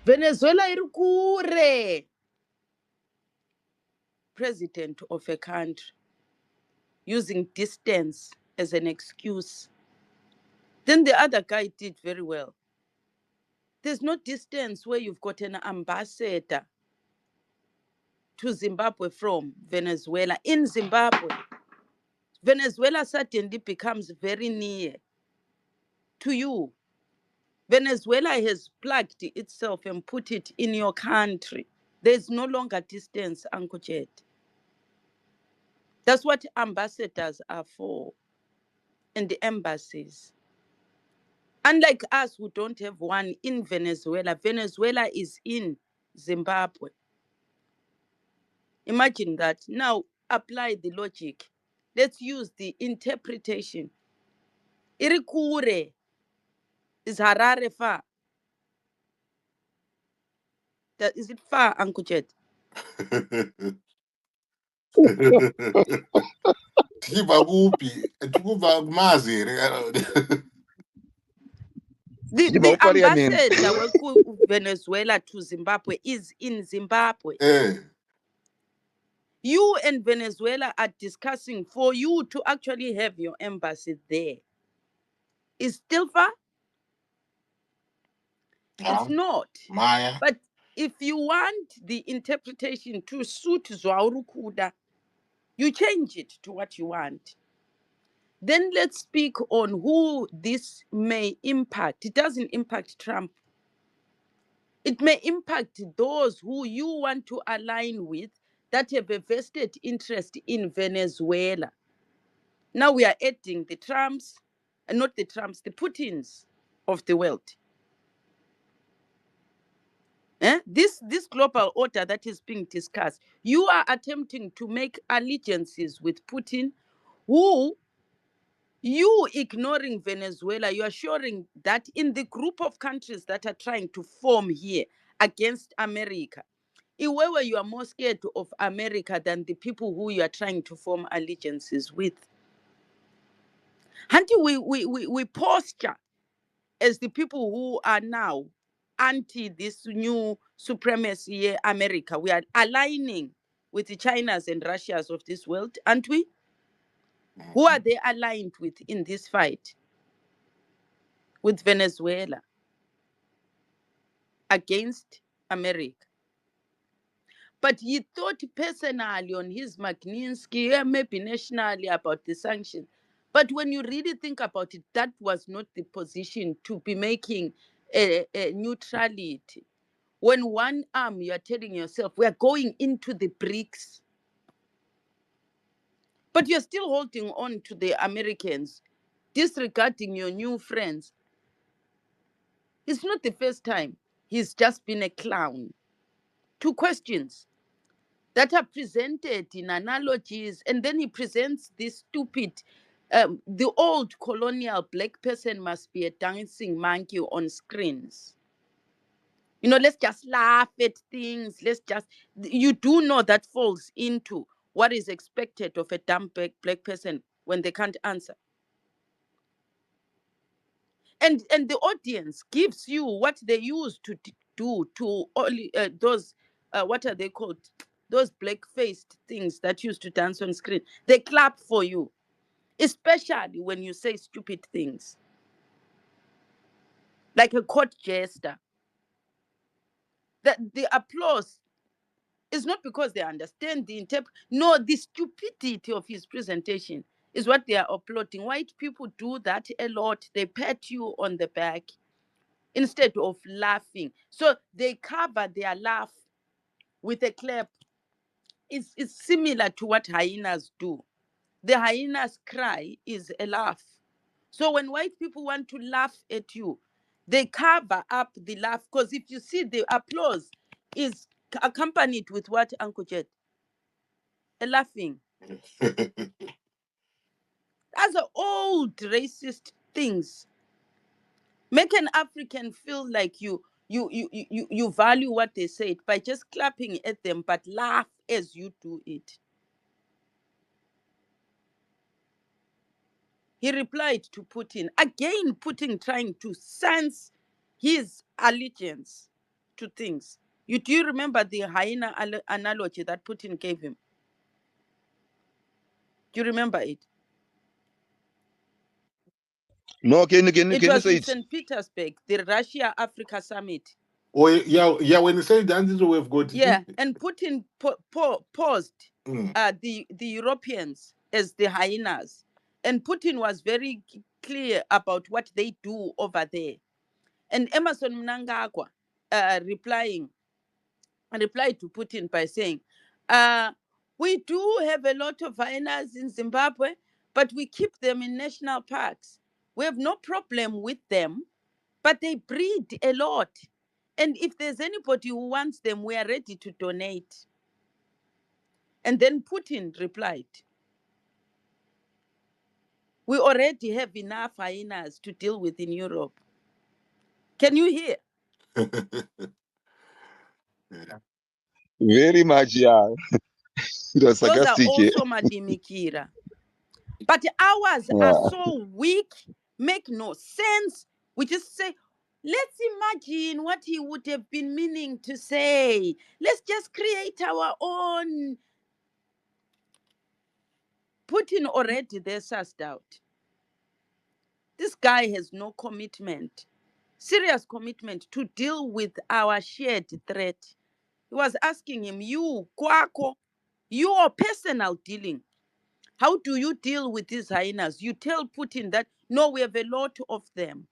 Venezuela iri kure. President of a country using distance as an excuse. Then the other guy did very well. There's no distance where you've got an ambassador to Zimbabwe from Venezuela. In Zimbabwe, Venezuela suddenly becomes very near to you. Venezuela has plugged itself and put it in your country. There's no longer distance, Uncle Jet. That's what ambassadors are for, and the embassies. Unlike us who don't have one in Venezuela, Venezuela is in Zimbabwe. Imagine that. Now apply the logic. Let's use the interpretation. Irikure is Harare far? Is it far, Uncle Jet? The ambassador of Venezuela to Zimbabwe is in Zimbabwe. You and Venezuela are discussing for you to actually have your embassy there. Is still far? It's not. Maya. But if you want the interpretation to suit Zwauru, you change it to what you want. Then let's speak on who this may impact. It doesn't impact Trump. It may impact those who you want to align with that have a vested interest in Venezuela. Now we are adding the Trumps, and not the Trumps, the Putins of the world. This global order that is being discussed, you are attempting to make allegiances with Putin, who you ignoring Venezuela, you are showing that in the group of countries that are trying to form here against America, where you are more scared of America than the people who you are trying to form allegiances with. Until we posture as the people who are now anti this new supremacy America. We are aligning with the Chinas and Russias of this world, aren't we? Who are they aligned with in this fight? With Venezuela against America. But he thought personally on his Magnitsky, maybe nationally about the sanctions. But when you really think about it, that was not the position to be making a neutrality. When one arm, you are telling yourself, we are going into the BRICS. But you're still holding on to the Americans, disregarding your new friends. It's not the first time. He's just been a clown. Two questions that are presented in analogies, and then he presents this stupid, the old colonial black person must be a dancing monkey on screens. Let's just laugh at things. You do know that falls into what is expected of a dumb black person when they can't answer. And the audience gives you what they used to do to only those, what are they called? Those black-faced things that used to dance on screen. They clap for you, especially when you say stupid things. Like a court jester. That the applause is not because they understand the No, the stupidity of his presentation is what they are applauding. White people do that a lot. They pat you on the back instead of laughing. So they cover their laugh with a clap. It's similar to what hyenas do. The hyenas cry is a laugh. So when white people want to laugh at you, they cover up the laugh, because if you see the applause is accompanied with what, Uncle Jet? A laughing. That's the old racist things. Make an African feel like you value what they said by just clapping at them, but laugh as you do it. He replied to Putin. Again, Putin trying to sense his allegiance. to things. Do you remember the hyena analogy that Putin gave him? Do you remember it? No, can It you was say in it? St. Petersburg, the Russia-Africa summit. Oh, yeah. When you say that, we've got. Yeah, and Putin posed the Europeans as the hyenas. And Putin was very clear about what they do over there. And Emerson Mnangagwa replied to Putin by saying, we do have a lot of hyenas in Zimbabwe, but we keep them in national parks. We have no problem with them, but they breed a lot. And if there's anybody who wants them, we are ready to donate. And then Putin replied, we already have enough hyenas to deal with in Europe. Can you hear? Very much, yeah. It was Those are sarcastic. also madimikira. But ours are so weak, make no sense. We just say, let's imagine what he would have been meaning to say. Let's just create our own. Putin already there sussed out. This guy has no commitment, serious commitment to deal with our shared threat. He was asking him, you, Kwako, your personal dealing. How do you deal with these hyenas? You tell Putin that, no, we have a lot of them.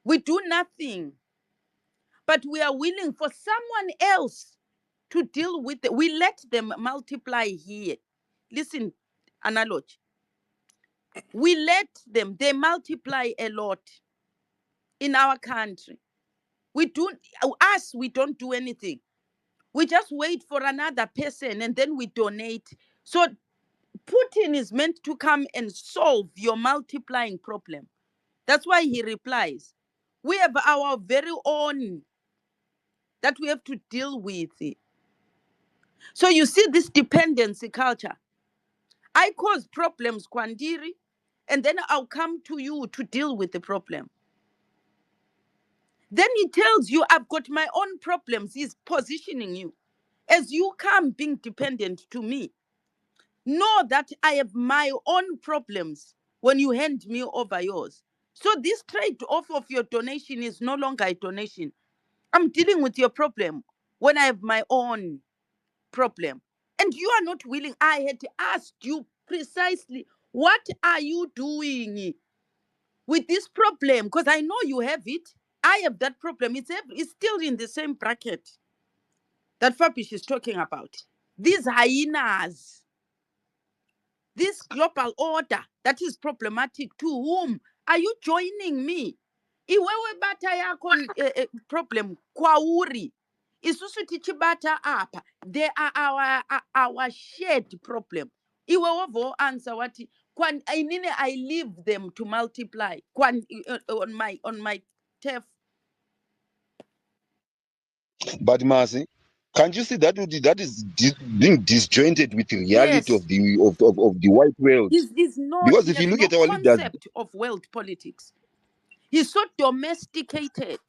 We do nothing, but we are willing for someone else to deal with it. We let them multiply here. Listen, analogy. We let them, they multiply a lot in our country. We don't do anything. We just wait for another person and then we donate. So Putin is meant to come and solve your multiplying problem. That's why he replies, we have our very own that we have to deal with. So you see this dependency culture. I cause problems, Kwandiri, and then I'll come to you to deal with the problem. Then he tells you, I've got my own problems. He's positioning you. As you come being dependent to me, know that I have my own problems when you hand me over yours. So this trade-off of your donation is no longer a donation. I'm dealing with your problem when I have my own problem. And you are not willing. I had asked you precisely, what are you doing with this problem? Because I know you have it. I have that problem. It's still in the same bracket that Fabish is talking about. These hyenas, this global order that is problematic, to whom are you joining me? Iwewe bata yako problem kwauri. Isusu tichibata apa. They are our shared problem. Iwewe answer what I leave them to multiply on my turf. But Marcy, can't you see that is being disjointed with the reality Yes. of the white world? He's not, Because he if has you look no at our leaders, concept of world politics. He's so domesticated.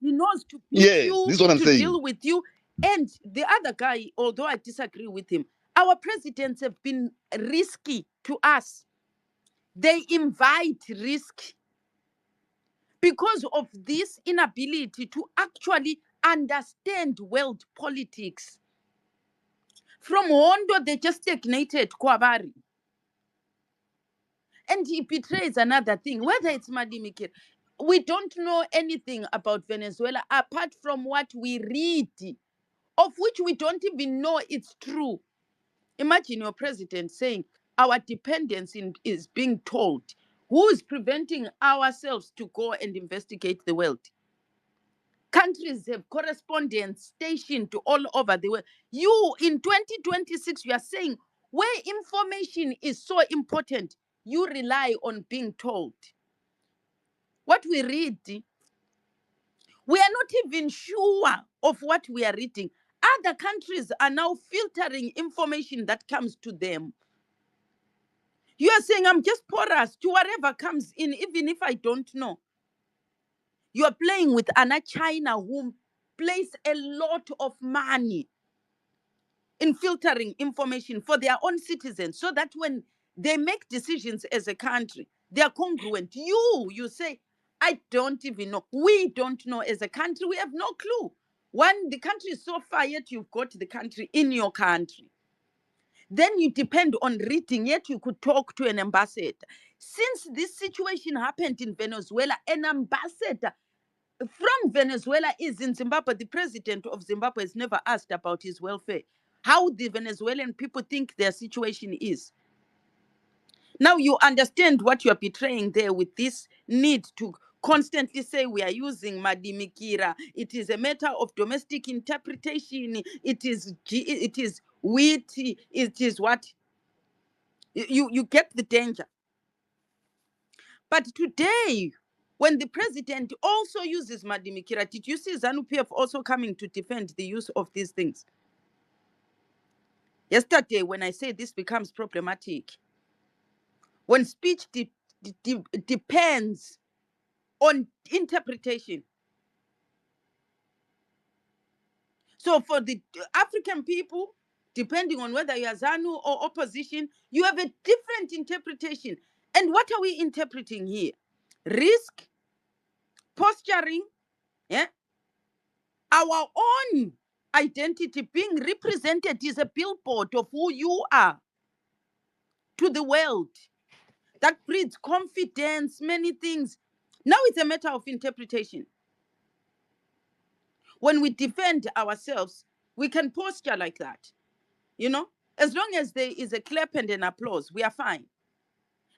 He knows to pick yes, you, this is what I'm to saying. deal with you. And the other guy, although I disagree with him, our presidents have been risky to us. They invite risk because of this inability to actually understand world politics. From Hondo, they just stagnated Kwabari. And he betrays another thing, whether it's Madimikir. We don't know anything about Venezuela apart from what we read, of which we don't even know it's true. Imagine your president saying our dependence is being told. Who is preventing ourselves to go and investigate the world? Countries have correspondents stationed all over the world. You, in 2026, you are saying where information is so important, you rely on being told. What we read, we are not even sure of what we are reading. Other countries are now filtering information that comes to them. You are saying, I'm just porous to whatever comes in, even if I don't know. You are playing with Anna China, who place a lot of money in filtering information for their own citizens, so that when they make decisions as a country, they are congruent. You say, I don't even know. We don't know as a country. We have no clue. When the country is so far, yet you've got the country in your country. Then you depend on reading, yet you could talk to an ambassador. Since this situation happened in Venezuela, an ambassador from Venezuela is in Zimbabwe. The president of Zimbabwe has never asked about his welfare, how the Venezuelan people think their situation is. Now you understand what you are betraying there with this need to constantly say we are using madimikira. It is a matter of domestic interpretation. It is wheat. It is what you get the danger. But today, when the president also uses madimikira, did you see ZANU-PF also coming to defend the use of these things? Yesterday, when I say this becomes problematic, when speech depends on interpretation. So for the African people, depending on whether you are ZANU or opposition, you have a different interpretation. And what are we interpreting here? Risk, posturing, yeah? Our own identity being represented is a billboard of who you are to the world. That breeds confidence, many things. Now it's a matter of interpretation. When we defend ourselves, we can posture like that. You know, as long as there is a clap and an applause, we are fine.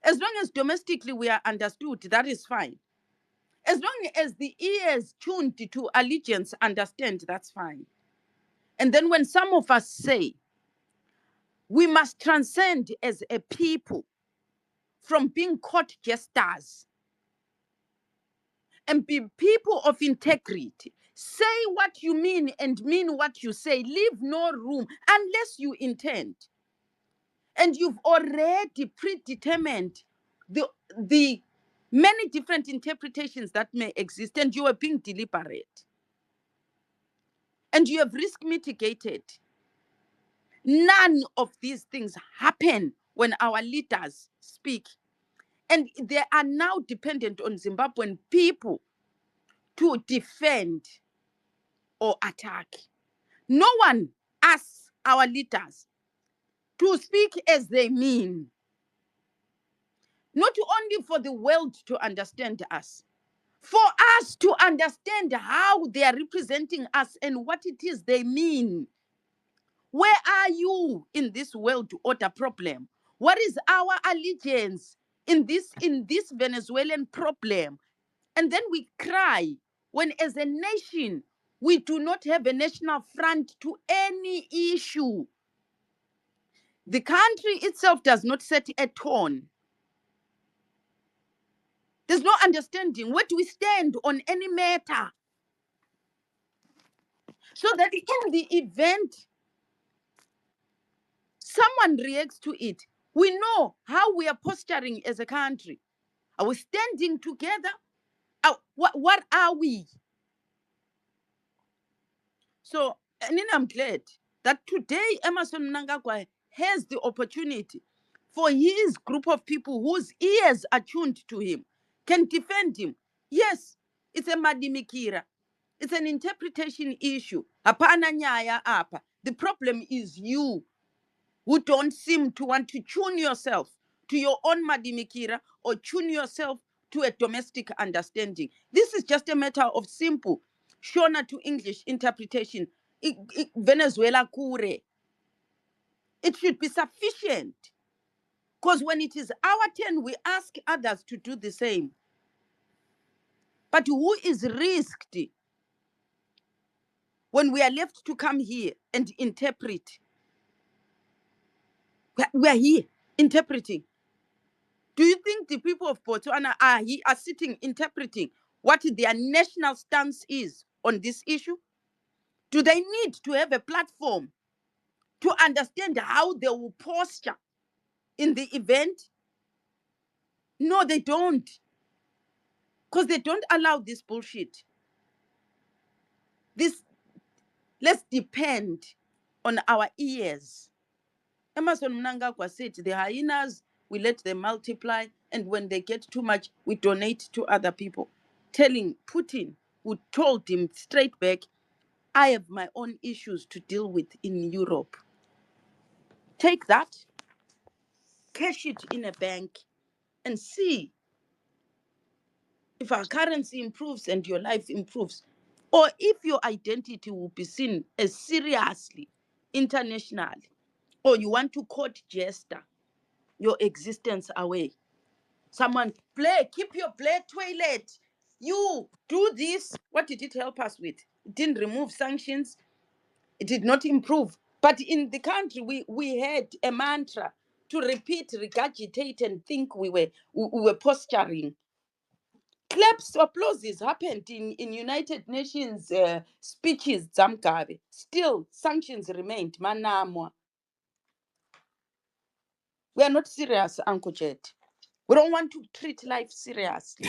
As long as domestically we are understood, that is fine. As long as the ears tuned to allegiance understand, that's fine. And then when some of us say, we must transcend as a people from being court jesters and be people of integrity. Say what you mean and mean what you say. Leave no room unless you intend. And you've already predetermined the many different interpretations that may exist, and you are being deliberate. And you have risk mitigated. None of these things happen when our leaders speak. And they are now dependent on Zimbabwean people to defend or attack. No one asks our leaders to speak as they mean. Not only for the world to understand us, for us to understand how they are representing us and what it is they mean. Where are you in this world order problem? What is our allegiance in this Venezuelan problem? And then we cry when, as a nation, we do not have a national front to any issue. The country itself does not set a tone. There's no understanding. Where do we stand on any matter? So that in the event someone reacts to it, we know how we are posturing as a country. Are we standing together? What are we? So, and then I'm glad that today Emmerson Mnangagwa has the opportunity for his group of people whose ears are tuned to him, can defend him. Yes, it's a madimikira. It's an interpretation issue. Hapana nyaya apa. The problem is you who don't seem to want to tune yourself to your own madimikira or tune yourself to a domestic understanding. This is just a matter of simple Shona to English interpretation. Venezuela kure. It should be sufficient. Because when it is our turn, we ask others to do the same. But who is risked when we are left to come here and interpret? We are here interpreting. Do you think the people of Botswana are sitting interpreting what their national stance is on this issue? Do they need to have a platform to understand how they will posture in the event? No, they don't. because they don't allow this bullshit. Let's depend on our ears. Emerson Mnangagwa said the hyenas, we let them multiply, and when they get too much, we donate to other people. Telling Putin, who told him straight back, I have my own issues to deal with in Europe. Take that, cash it in a bank, and see if our currency improves and your life improves, or if your identity will be seen as seriously internationally, or you want to quote Jester, your existence away. Someone, keep your toilet. You do this. What did it help us with? It didn't remove sanctions. It did not improve. But in the country, we had a mantra to repeat, regurgitate, and think we were posturing. Claps, applauses happened in United Nations speeches. Zamgabe. Still, sanctions remained. Manamwa. We are not serious, Uncle Jet. We don't want to treat life seriously.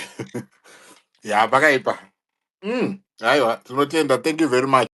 Yeah, bakaipa. Thank you very much.